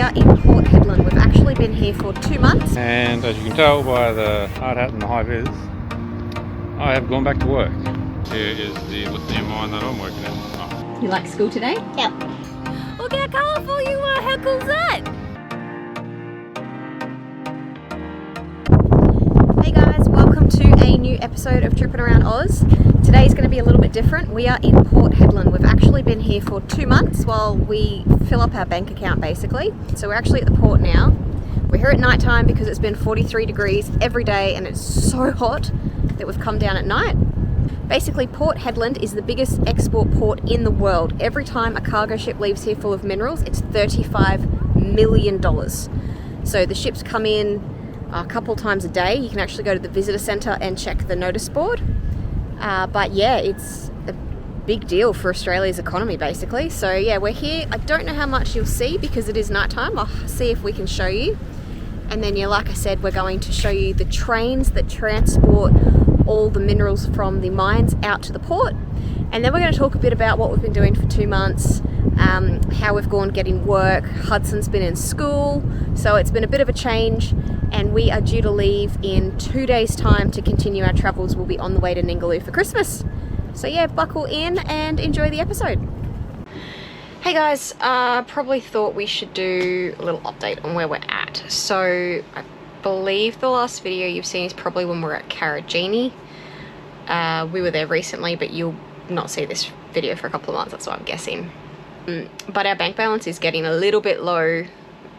are in Port Hedland. We've actually been here for 2 months. And as you can tell by the hard hat and the high vis, I have gone back to work. Here is the lithium mine that I'm working in. Oh. You like school today? Yep. Look how colourful you are, how cool is that? Hey guys, welcome to a new episode of Trippin Around Oz. Today's going to be a little bit different. We are in Port Hedland. We've actually been here for 2 months while we fill up our bank account basically. So we're actually at the port now. We're here at night time because it's been 43 degrees every day and it's so hot that we've come down at night. Basically, Port Hedland is the biggest export port in the world. Every time a cargo ship leaves here full of minerals, it's $35 million. So the ships come in a couple times a day. You can actually go to the visitor centre and check the notice board. But yeah, it's a big deal for Australia's economy basically. So yeah, we're here. I don't know how much you'll see because it is nighttime. I'll see if we can show you. And then yeah, like I said, we're going to show you the trains that transport all the minerals from the mines out to the port. And then we're going to talk a bit about what we've been doing for 2 months, how we've gone getting work. Hudson's been in school, so it's been a bit of a change, and we are due to leave in 2 days' time to continue our travels. We'll be on the way to Ningaloo for Christmas. So yeah, buckle in and enjoy the episode. Hey guys, probably thought we should do a little update on where we're at. So I believe the last video you've seen is probably when we're at Caravan. We were there recently, but you'll not see this video for a couple of months, that's what I'm guessing. But our bank balance is getting a little bit low.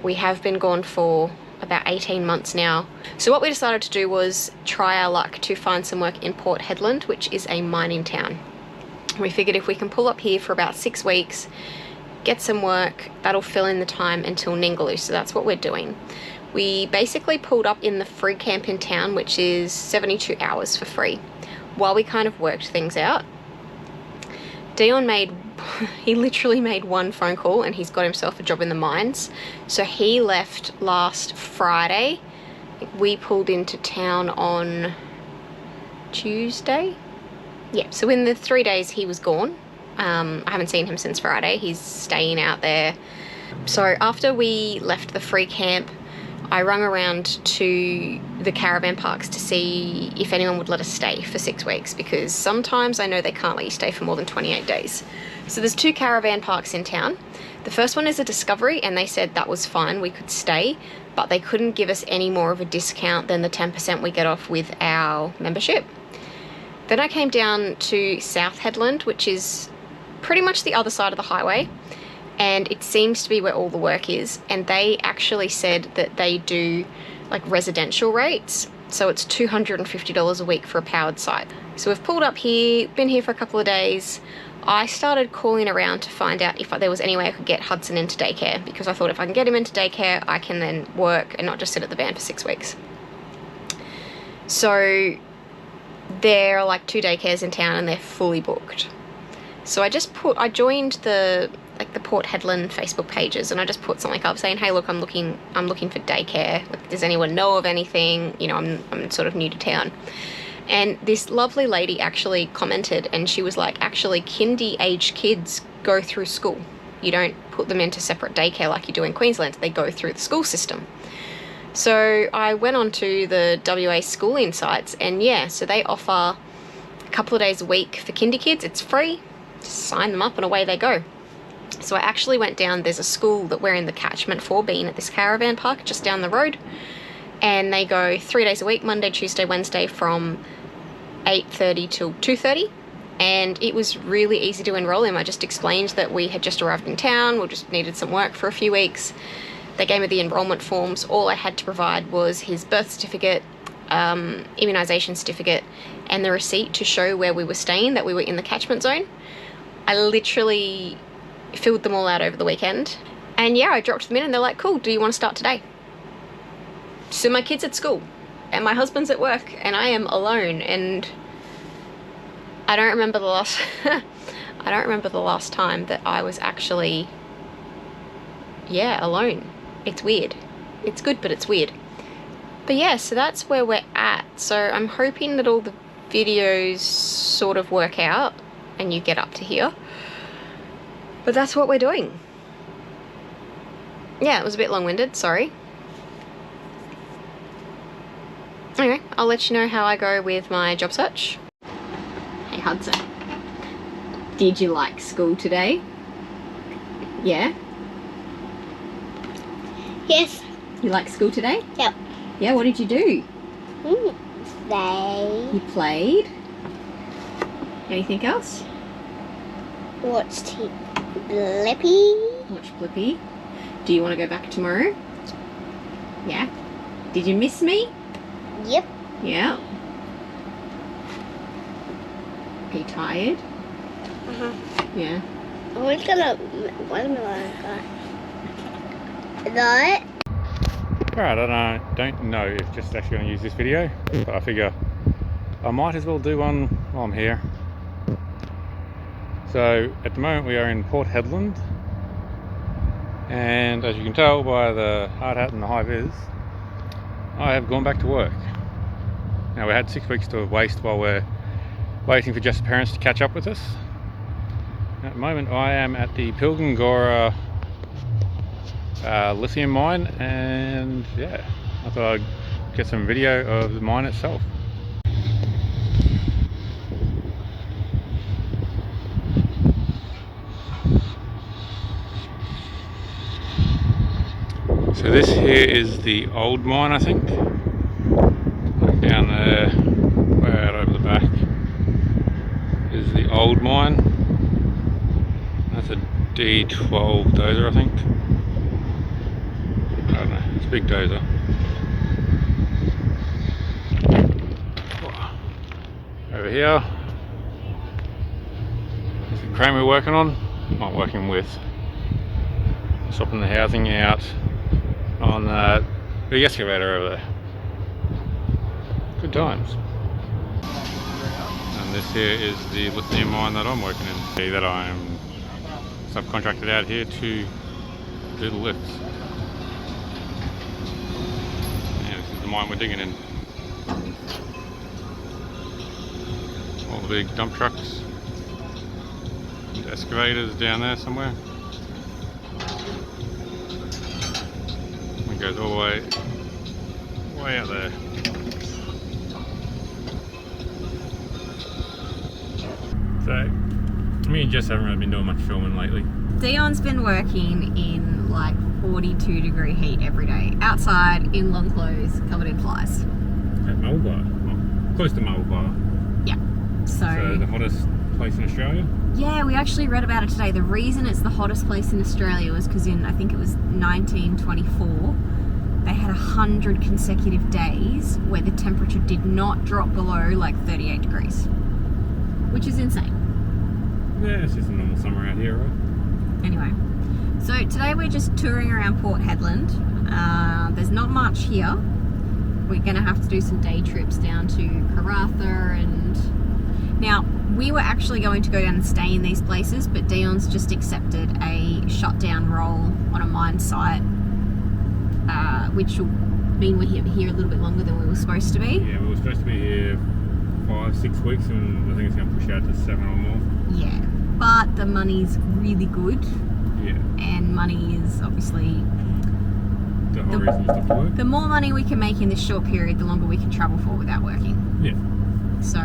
We have been gone for about 18 months now. So what we decided to do was try our luck to find some work in Port Hedland, which is a mining town. We figured if we can pull up here for about 6 weeks, get some work, that'll fill in the time until Ningaloo. So that's what we're doing. We basically pulled up in the free camp in town, which is 72 hours for free, while we kind of worked things out. Dion he literally made one phone call and he's got himself a job in the mines. So he left last Friday. We pulled into town on Tuesday. Yeah, so in the 3 days he was gone. I haven't seen him since Friday. He's staying out there. So after we left the free camp, I rung around to the caravan parks to see if anyone would let us stay for 6 weeks, because sometimes I know they can't let you stay for more than 28 days. So there's 2 caravan parks in town. The first one is a Discovery, and they said that was fine, we could stay, but they couldn't give us any more of a discount than the 10% we get off with our membership. Then I came down to South Hedland, which is pretty much the other side of the highway, and it seems to be where all the work is, and they actually said that they do like residential rates, so it's $250 a week for a powered site. So we've pulled up here, been here for a couple of days. I started calling around to find out if there was any way I could get Hudson into daycare, because I thought if I can get him into daycare, I can then work and not just sit at the van for 6 weeks. So there are like 2 daycares in town and they're fully booked. So I joined the Port Hedland Facebook pages, and I just put something up saying, hey look, I'm looking for daycare. Like, does anyone know of anything? You know, I'm sort of new to town. And this lovely lady actually commented, and she was like, actually kindy aged kids go through school. You don't put them into separate daycare like you do in Queensland. They go through the school system. So I went on to the WA schooling sites, and yeah, so they offer a couple of days a week for kindy kids. It's free. Just sign them up and away they go. So I actually went down, there's a school that we're in the catchment for, being at this caravan park just down the road, and they go 3 days a week, Monday, Tuesday, Wednesday, from 8:30 till 2:30, and it was really easy to enroll in. I just explained that we had just arrived in town, we just needed some work for a few weeks. They gave me the enrolment forms. All I had to provide was his birth certificate, immunisation certificate, and the receipt to show where we were staying, that we were in the catchment zone. I literally filled them all out over the weekend, and yeah, I dropped them in and they're like, cool, do you want to start today? So my kid's at school and my husband's at work and I am alone, and I don't remember the last I don't remember the last time that I was actually alone. It's weird. It's good, but it's weird. But yeah, so that's where we're at. So I'm hoping that all the videos sort of work out and you get up to here. But that's what we're doing. Yeah, it was a bit long-winded, sorry. Anyway, I'll let you know how I go with my job search. Hey Hudson, did you like school today? Yeah? Yes. You like school today? Yep. Yeah, what did you do? Play. You played? Anything else? Watched Blippi. Watch Blippi. Do you want to go back tomorrow? Yeah? Did you miss me? Yep. Yeah. Are you tired? Yeah. I was gonna watermelon guy. Alright, I don't know if just actually going to use this video, but I figure I might as well do one while I'm here. So at the moment we are in Port Hedland, and as you can tell by the hard hat and the high vis, I have gone back to work. Now we had 6 weeks to waste while we're waiting for Jess's parents to catch up with us. At the moment I am at the Pilgangora lithium mine, and yeah, I thought I'd get some video of the mine itself. So this here is the old mine, I think. Like down there, way out over the back, is the old mine. That's a D12 dozer, I think. I don't know, it's a big dozer. Over here, is the crane we're working on. Not working with. Swapping the housing out on the excavator over there. Good times. And this here is the lithium mine that I'm working in. See that I am subcontracted out here to do the lifts. And this is the mine we're digging in. All the big dump trucks and excavators down there somewhere. It goes all the way out there. So, me and Jess haven't really been doing much filming lately. Dion's been working in like 42 degree heat every day, outside in long clothes, covered in flies. At Mulbar, well, close to Mulbar. Yeah. So the hottest place in Australia? Yeah, we actually read about it today. The reason it's the hottest place in Australia was because in, I think it was 1924, they had 100 consecutive days where the temperature did not drop below like 38 degrees, which is insane. Yeah, it's just a normal summer out here, right? Anyway, so today we're just touring around Port Hedland. There's not much here. We're going to have to do some day trips down to Caravan, and now we were actually going to go down and stay in these places, but Dion's just accepted a shutdown role on a mine site, which will mean we're here a little bit longer than we were supposed to be. Yeah, we were supposed to be here 5-6 weeks, and I think it's going to push out to 7 or more. Yeah, but the money's really good. Yeah. And money is obviously the whole reason we stopped work. The more money we can make in this short period, the longer we can travel for without working. Yeah. So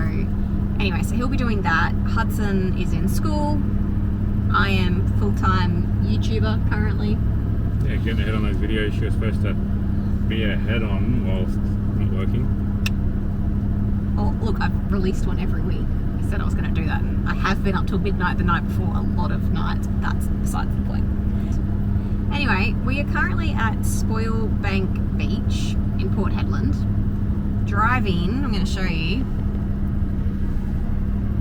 anyway, so he'll be doing that. Hudson is in school. I am full-time YouTuber currently. Yeah, getting ahead on those videos. She was supposed to be ahead on whilst not working. Oh, look, I've released one every week. I said I was going to do that, and I have been up till midnight the night before a lot of nights, but that's besides the point. Anyway, we are currently at Spoil Bank Beach in Port Hedland. Driving, I'm going to show you,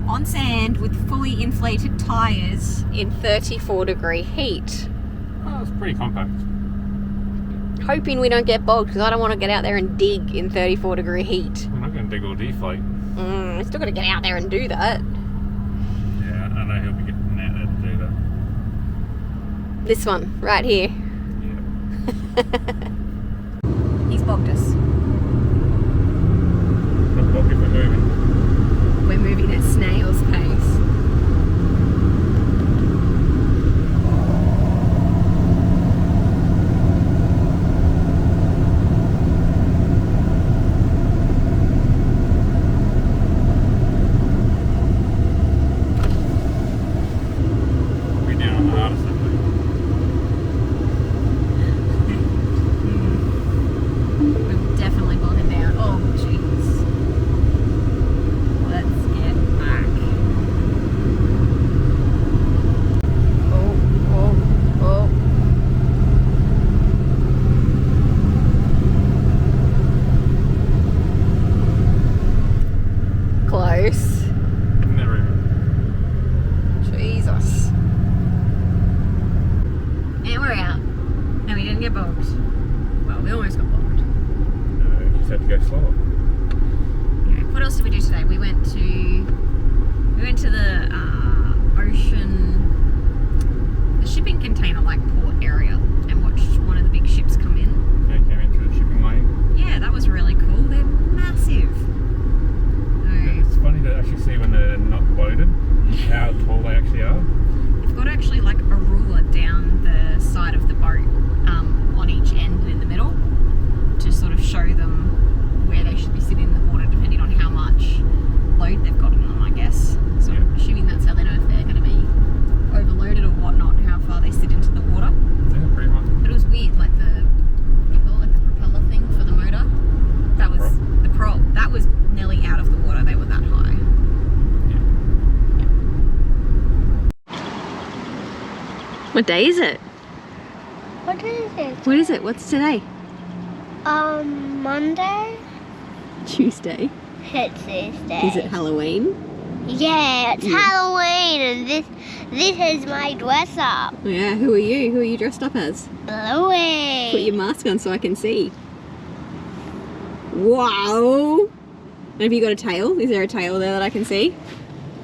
on sand with fully inflated tyres in 34 degree heat. Oh, it's pretty compact. Hoping we don't get bogged, because I don't want to get out there and dig in 34 degree heat. I'm not going to dig or deflate. I still got to get out there and do that. Yeah, I know he'll be getting out there to do that. This one, right here. Yeah. He's bogged us. Not bog if we're moving. We're moving at snail's pace. What day is it? What is it? What is it? What's today? Monday? Tuesday. It's Tuesday. Is it Halloween? Yeah, it's Halloween, and this is my dress up. Yeah, who are you? Who are you dressed up as? Bluey. Put your mask on so I can see. Wow! And have you got a tail? Is there a tail there that I can see?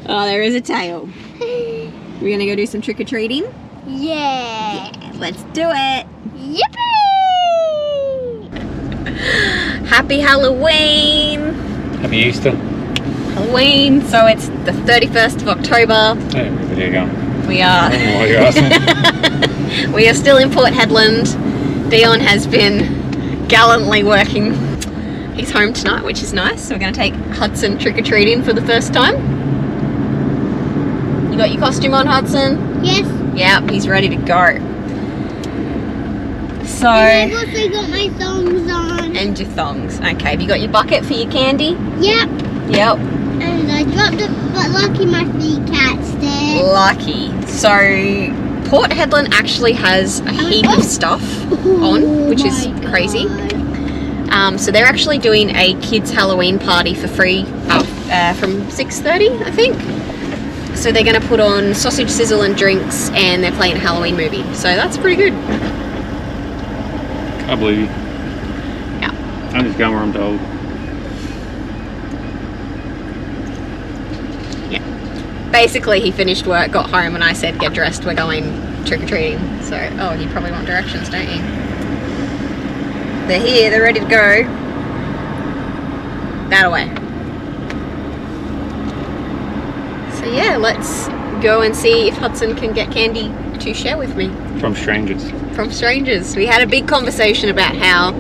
Oh, there is a tail. We're gonna go do some trick-or-treating? Yeah. Let's do it! Yippee! Happy Halloween! Happy Easter. Halloween, so it's the 31st of October. Hey, where are you going? We are... Oh, you're asking. We are still in Port Hedland. Dion has been gallantly working. He's home tonight, which is nice. So we're going to take Hudson trick-or-treating for the first time. You got your costume on, Hudson? Yes. Yep, he's ready to go. So... And I've also got my thongs on. And your thongs. Okay, have you got your bucket for your candy? Yep. Yep. And I dropped it, but lucky my three cats there. Lucky. So Port Hedland actually has a heap of stuff on, which is crazy. So they're actually doing a kids Halloween party for free from 6:30, I think. So they're going to put on sausage sizzle and drinks, and they're playing a Halloween movie. So that's pretty good. I believe you. Yeah. I'm just going where I'm told. Basically, he finished work, got home, and I said, get dressed, we're going trick-or-treating. So, oh, you probably want directions, don't you? They're here, they're ready to go. That away. So yeah, let's go and see if Hudson can get candy to share with me. From strangers. From strangers. We had a big conversation about how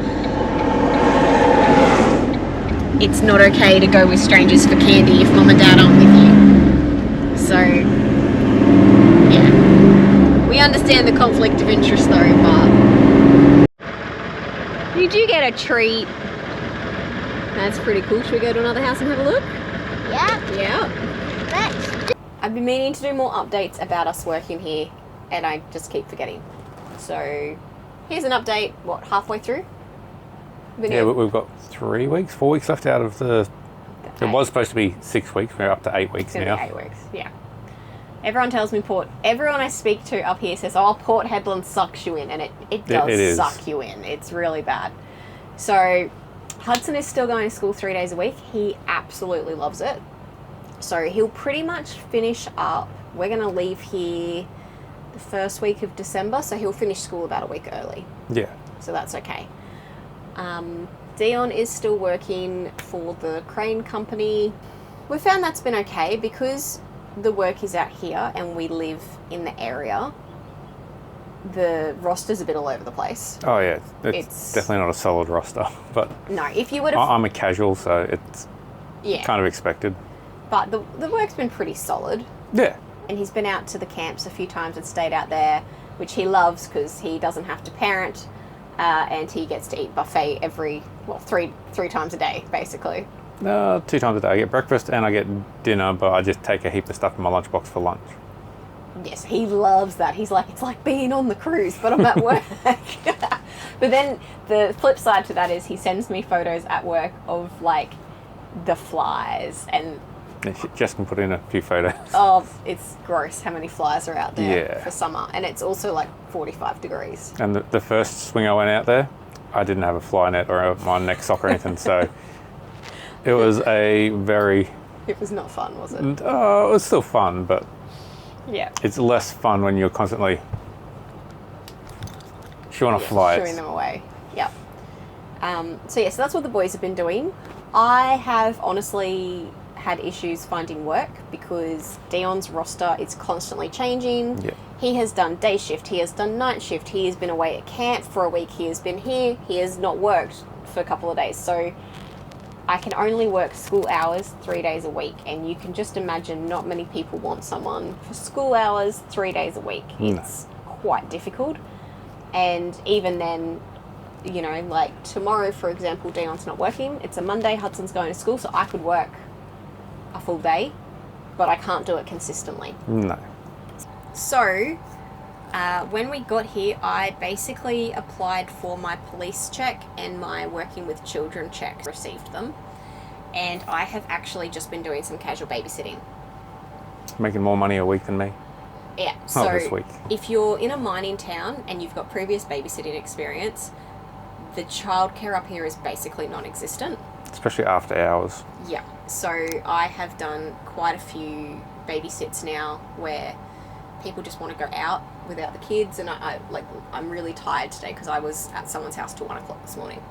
it's not okay to go with strangers for candy if mum and dad aren't with you. So, yeah. We understand the conflict of interest though, but... Did you get a treat? That's pretty cool. Should we go to another house and have a look? Yeah. Yeah. Let's do I've been meaning to do more updates about us working here, and I just keep forgetting. So, here's an update, what, halfway through? Yeah, we've got 4 weeks left out of the... It was supposed to be 6 weeks, we're up to 8 weeks now. It's going to be 8 weeks, yeah. Everyone tells me everyone I speak to up here says, oh, Port Hedland sucks you in, and it does suck you in. It's really bad. So, Hudson is still going to school 3 days a week. He absolutely loves it. So, he'll pretty much finish up. We're going to leave here the first week of December, so he'll finish school about a week early. Yeah. So, that's okay. Dion is still working for the crane company. We found that's been okay because the work is out here and we live in the area. The roster's a bit all over the place. Oh yeah, it's definitely not a solid roster, but no, if you would have... I'm a casual, so it's kind of expected. But the work's been pretty solid. Yeah. And he's been out to the camps a few times and stayed out there, which he loves because he doesn't have to parent. And he gets to eat buffet three times a day, basically. 2 times a day. I get breakfast and I get dinner, but I just take a heap of stuff in my lunchbox for lunch. Yes, he loves that. He's like, it's like being on the cruise, but I'm at work. But then the flip side to that is he sends me photos at work of, like, the flies and... Jess can put in a few photos. Oh, it's gross how many flies are out there for summer. And it's also like 45 degrees. And the first swing I went out there, I didn't have a fly net or my neck sock or anything, so it was a very... It was not fun, was it? It was still fun, but yeah, it's less fun when you're constantly shooing off flies. Shooing them away, yep. So that's what the boys have been doing. I have honestly... had issues finding work because Dion's roster is constantly changing. Yeah. He has done day shift, he has done night shift, he has been away at camp for a week, he has been here, he has not worked for a couple of days. So I can only work school hours 3 days a week, and you can just imagine not many people want someone for school hours 3 days a week. It's quite difficult. And even then, you know, like tomorrow, for example, Dion's not working. It's a Monday, Hudson's going to school, so I could work a full day, but I can't do it consistently. No. So When we got here, I basically applied for my police check and my working with children check, received them, and I have actually just been doing some casual babysitting. Making more money a week than me. Yeah, Oh, so this week. if you're in a mining town and you've got previous babysitting experience, the childcare up here is basically non-existent. Especially after hours. Yeah, so I have done quite a few babysits now where people just want to go out without the kids, and I'm really tired today because I was at someone's house till 1 o'clock this morning.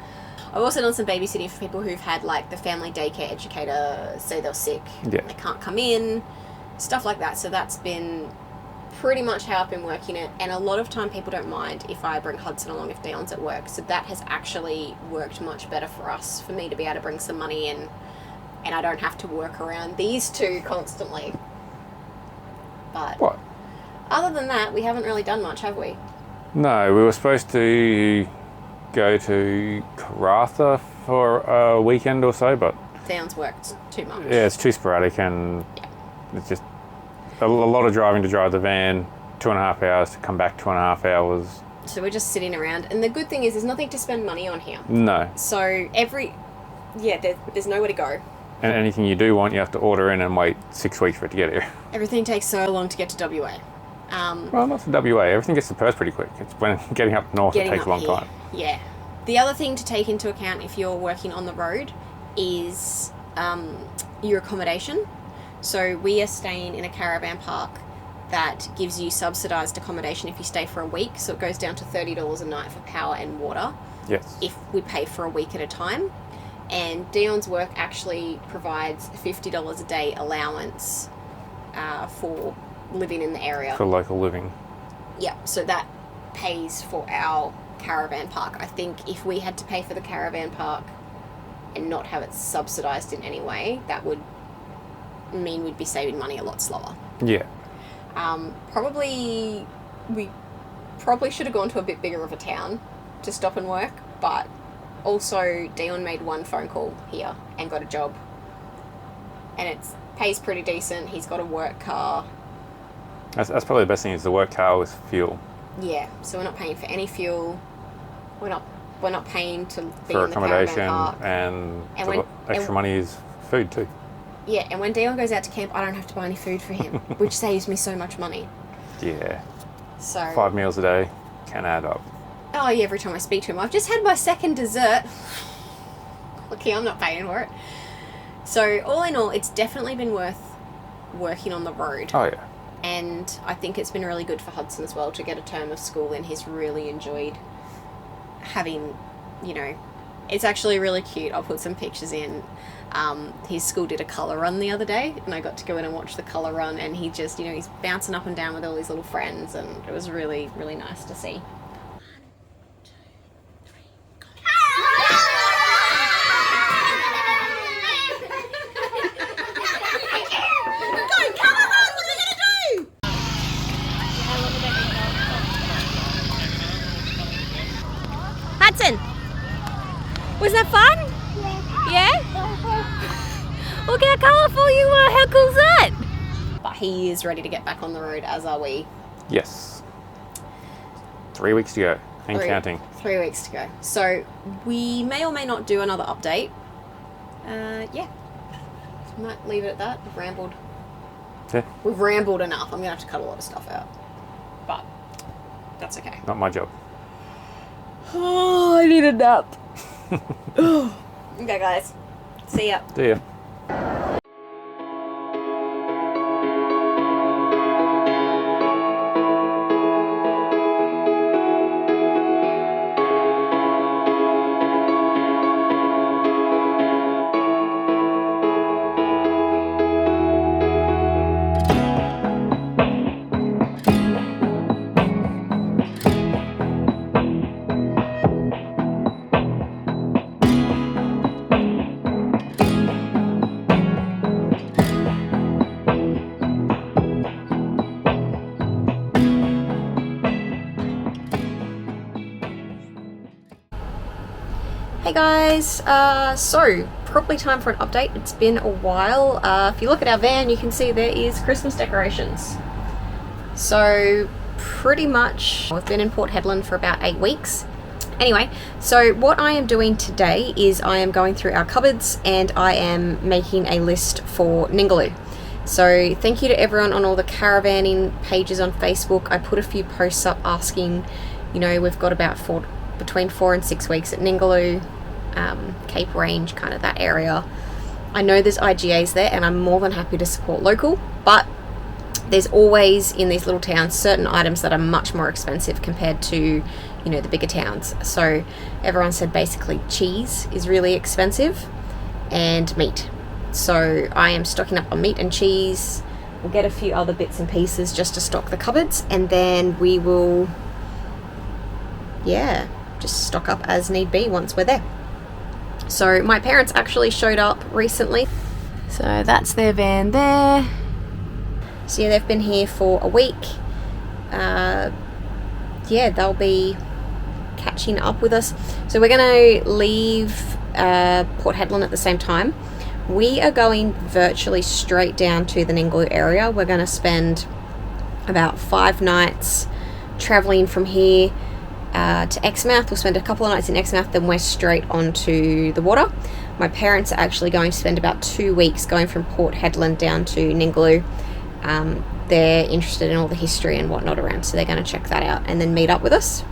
I've also done some babysitting for people who've had like the family daycare educator say they're sick, Yeah. they can't come in, stuff like that. So that's been pretty much how I've been working it, and a lot of time people don't mind if I bring Hudson along if Dion's at work, so that has actually worked much better for us, for me to be able to bring some money in, and I don't have to work around these two constantly. But What? other than that, we haven't really done much, have we? No, we were supposed to go to Caravan for a weekend or so, but Dion's worked too much. yeah, it's too sporadic, and it's just a lot of driving to drive the van, 2.5 hours to come back, 2.5 hours. So we're just sitting around, and the good thing is there's nothing to spend money on here. No. So there's nowhere to go. And anything you do want, you have to order in and wait 6 weeks for it to get here. Everything takes so long to get to WA. Well, not to WA. Everything gets to Perth pretty quick. It's when getting up north, it takes a long time. Yeah. The other thing to take into account if you're working on the road is your accommodation. So we are staying in a caravan park that gives you subsidised accommodation if you stay for a week. So it goes down to $30 a night for power and water. Yes. If we pay for a week at a time. And Dion's work actually provides $50 a day allowance for living in the area. For local living. Yeah, so that pays for our caravan park. I think if we had to pay for the caravan park and not have it subsidised in any way, that would mean we'd be saving money a lot slower. Yeah. We probably should have gone to a bit bigger of a town to stop and work, but also Dion made one phone call here and got a job, and it pays pretty decent. He's got a work car. That's probably the best thing, is the work car with fuel. Yeah, so we're not paying for any fuel. We're not paying to be For in the caravan accommodation, park. and when- extra money is food too. Yeah, and when Dion goes out to camp, I don't have to buy any food for him, which saves me so much money. Yeah. So 5 meals a day can add up. Oh yeah, every time I speak to him, I've just had my second dessert. Okay, I'm not paying for it. So all in all, it's definitely been worth working on the road. Oh yeah. And I think it's been really good for Hudson as well to get a term of school in. He's really enjoyed having, it's actually really cute. I'll put some pictures in. His school did a colour run the other day, and I got to go in and watch the colour run, and he just, he's bouncing up and down with all his little friends, and it was really, really nice to see. Hudson, was that fun? Yeah? Look how colourful you are, how cool's that? But he is ready to get back on the road, as are we. Yes. 3 weeks to go, and counting. 3 weeks to go. So we may or may not do another update. Yeah. Might leave it at that. We've rambled. Yeah. We've rambled enough. I'm going to have to cut a lot of stuff out. But that's okay. Not my job. Oh, I need a nap. Okay, guys. See ya. See ya. Hey guys, so probably time for an update. It's been a while. If you look at our van, you can see there is Christmas decorations. So pretty much, I've been in Port Hedland for about 8 weeks. Anyway, so what I am doing today is I am going through our cupboards and I am making a list for Ningaloo. So thank you to everyone on all the caravanning pages on Facebook. I put a few posts up asking, you know, we've got about between 4 and 6 weeks at Ningaloo, Cape Range, kind of that area. I know there's IGAs there and I'm more than happy to support local, but there's always in these little towns certain items that are much more expensive compared to, you know, the bigger towns. So everyone said basically cheese is really expensive and meat. So I am stocking up on meat and cheese. We'll get a few other bits and pieces just to stock the cupboards, and then we will, yeah, just stock up as need be once we're there. So my parents actually showed up recently. So that's their van there. So yeah, they've been here for a week. Yeah, they'll be catching up with us. So we're going to leave Port Hedland at the same time. We are going virtually straight down to the Ningaloo area. We're going to spend about 5 nights travelling from here to Exmouth. We'll spend a couple of nights in Exmouth, then we're straight onto the water. My parents are actually going to spend about 2 weeks going from Port Hedland down to Ningaloo. They're interested in all the history and whatnot around, so they're going to check that out and then meet up with us.